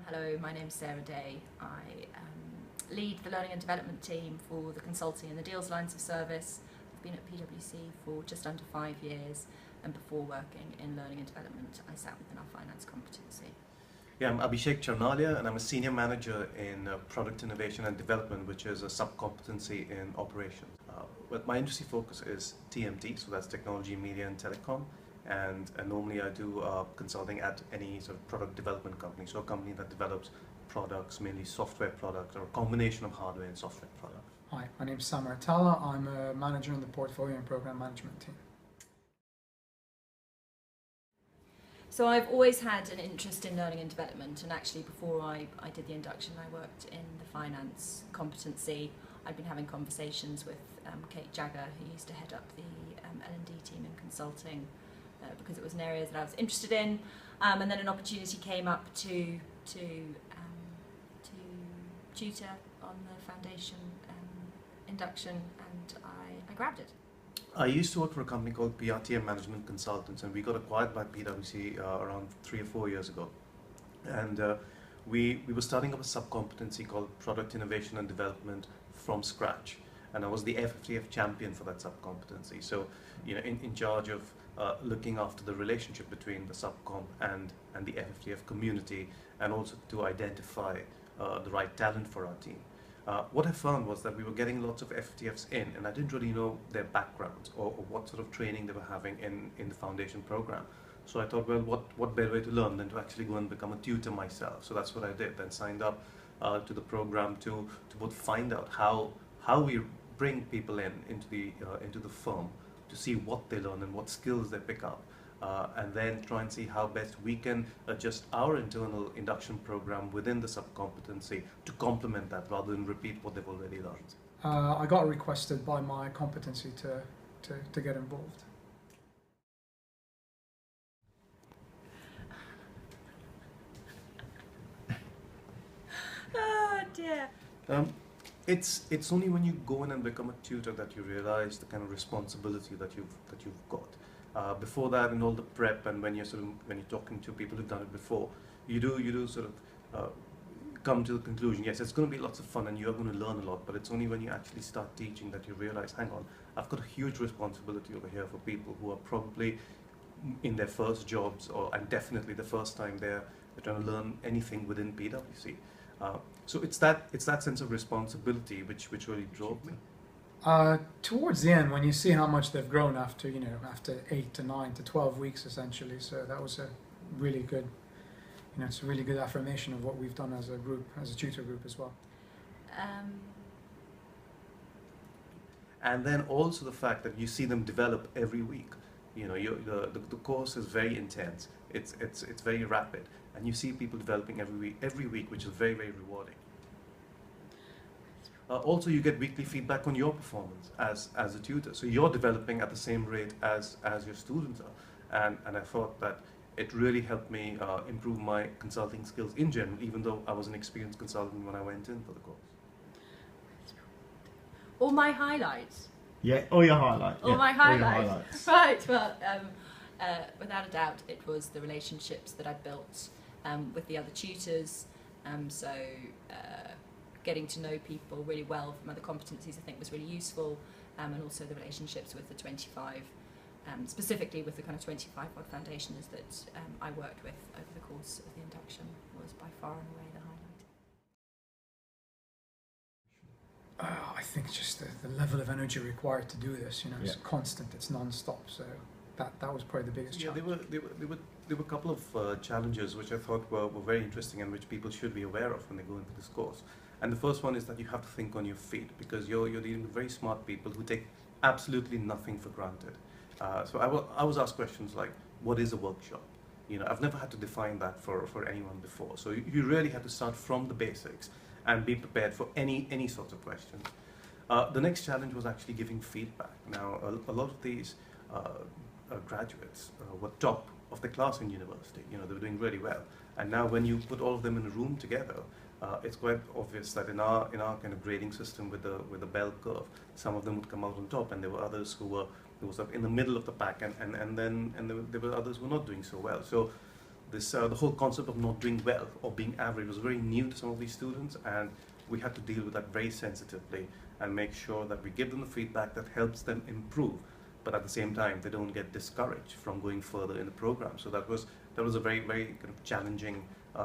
Hello, my name's Sara. I lead the learning and development team for the consulting and the deals lines of service. I've been at PwC for just under 5 years, and before working in learning and development, I sat within our finance competency. Yeah, I'm Abhishek Charnalia, and I'm a senior manager in product innovation and development, which is a sub-competency in operations. But my industry focus is TMT, so that's technology, media, and telecom. And normally I do consulting at any sort of product development company, so a company that develops products, mainly software products, or a combination of hardware and software products. Hi, my name's Sara. Atallah. I'm a manager in the portfolio and program management team. So I've always had an interest in learning and development, and actually before I did the induction, I worked in the finance competency. I'd been having conversations with Kate Jagger, who used to head up the L&D team in consulting, because it was an area that I was interested in, and then an opportunity came up to tutor on the foundation induction, and I grabbed it. I used to work for a company called PRTM Management Consultants, and we got acquired by PwC around 3 or 4 years ago. And we were starting up a sub-competency called Product Innovation and Development from scratch. And I was the FFTF champion for that sub-competency. So, in charge of looking after the relationship between the sub-comp and the FFTF community, and also to identify the right talent for our team. What I found was that we were getting lots of FTFs in, and I didn't really know their backgrounds or what sort of training they were having in the foundation program. So I thought, well, what better way to learn than to actually go and become a tutor myself? So that's what I did. Then signed up to the program to both find out how we bring people into the firm to see what they learn and what skills they pick up. And then try and see how best we can adjust our internal induction program within the sub-competency to complement that rather than repeat what they've already learned. I got requested by my competency to get involved. Oh dear. It's only when you go in and become a tutor that you realize the kind of responsibility that you've got. Before that, in all the prep, and when you're talking to people who've done it before, you do sort of come to the conclusion, yes, it's going to be lots of fun and you're going to learn a lot, but it's only when you actually start teaching that you realize, hang on, I've got a huge responsibility over here for people who are probably in their first jobs, and definitely the first time they're trying to learn anything within PwC. So it's that sense of responsibility which really drove me. Towards the end, when you see how much they've grown after 8 to 9 to 12 weeks essentially, so that was a really good, it's a really good affirmation of what we've done as a group, as a tutor group as well. And then also the fact that you see them develop every week. The course is very intense. It's very rapid, and you see people developing every week, which is very, very rewarding. Also, you get weekly feedback on your performance as a tutor. So you're developing at the same rate as your students are. And I thought that it really helped me improve my consulting skills in general, even though I was an experienced consultant when I went in for the course. All my highlights. Yeah, all your highlights. All my highlights. Right, well, without a doubt, it was the relationships that I built with the other tutors. Getting to know people really well from other competencies I think was really useful, and also the relationships with the 25, specifically with the kind of 25 odd foundationers that I worked with over the course of the induction was by far and away the highlight. I think just the level of energy required to do this, it's constant, it's non-stop, so that was probably the biggest challenge. There were a couple of challenges which I thought were very interesting and which people should be aware of when they go into this course. And the first one is that you have to think on your feet, because you're dealing with very smart people who take absolutely nothing for granted. So I was asked questions like, what is a workshop? I've never had to define that for anyone before. So you really had to start from the basics and be prepared for any sorts of questions. The next challenge was actually giving feedback. Now, a lot of these graduates were top of the class in university. They were doing really well. And now when you put all of them in a room together, it's quite obvious that in our kind of grading system with the bell curve, some of them would come out on top, and there were others who were sort of in the middle of the pack, and then there were others who were not doing so well. So the whole concept of not doing well or being average was very new to some of these students, and we had to deal with that very sensitively and make sure that we give them the feedback that helps them improve, but at the same time they don't get discouraged from going further in the program. So that was a very, very kind of challenging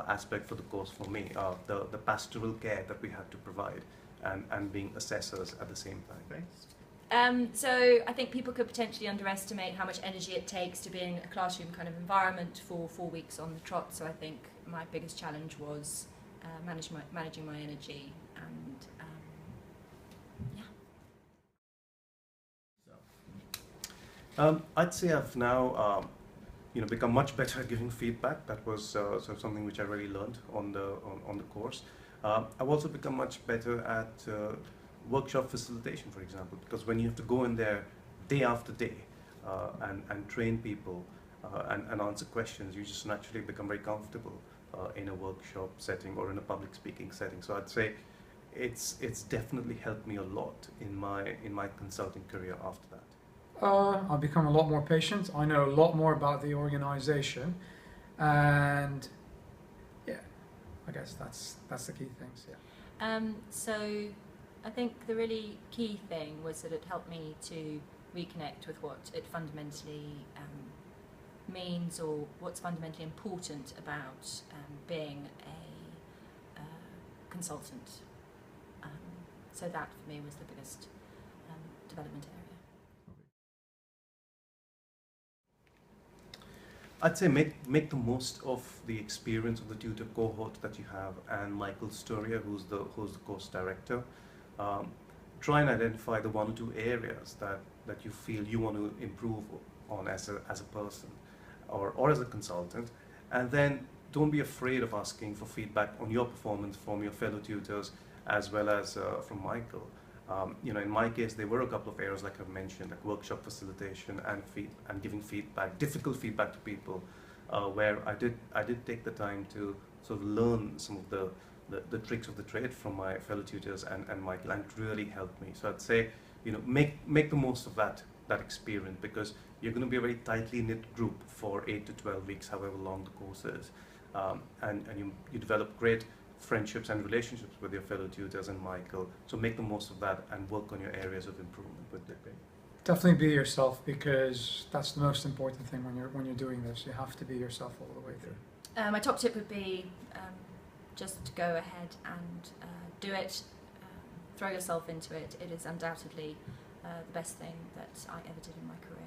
aspect for the course for me, the pastoral care that we had to provide, and being assessors at the same time. So I think people could potentially underestimate how much energy it takes to be in a classroom kind of environment for 4 weeks on the trot. So I think my biggest challenge was managing my energy, and I'd say I've now become much better at giving feedback. That was sort of something which I really learned on the course. I've also become much better at workshop facilitation, for example, because when you have to go in there day after day and train people and answer questions, you just naturally become very comfortable in a workshop setting or in a public speaking setting. So I'd say it's definitely helped me a lot in my consulting career after that. I've become a lot more patient. I know a lot more about the organization, and yeah, I guess that's the key things. Yeah. So I think the really key thing was that it helped me to reconnect with what it fundamentally means, or what's fundamentally important about being a consultant. So that for me was the biggest development area. I'd say make the most of the experience of the tutor cohort that you have, and Michael Storia, who's the course director. Try and identify the 1 or 2 areas that you feel you want to improve on as a person or as a consultant, and then don't be afraid of asking for feedback on your performance from your fellow tutors as well as from Michael. In my case, there were a couple of areas, like I've mentioned, like workshop facilitation and giving feedback, difficult feedback to people, where I did take the time to sort of learn some of the tricks of the trade from my fellow tutors and Michael, and it really helped me. So I'd say, make the most of that experience, because you're going to be a very tightly knit group for 8 to 12 weeks, however long the course is, and you develop great friendships and relationships with your fellow tutors and Michael. So make the most of that and work on your areas of improvement with it. Definitely be yourself, because that's the most important thing when you're doing this. You have to be yourself all the way through. My top tip would be just go ahead and do it. Throw yourself into it. It is undoubtedly the best thing that I ever did in my career.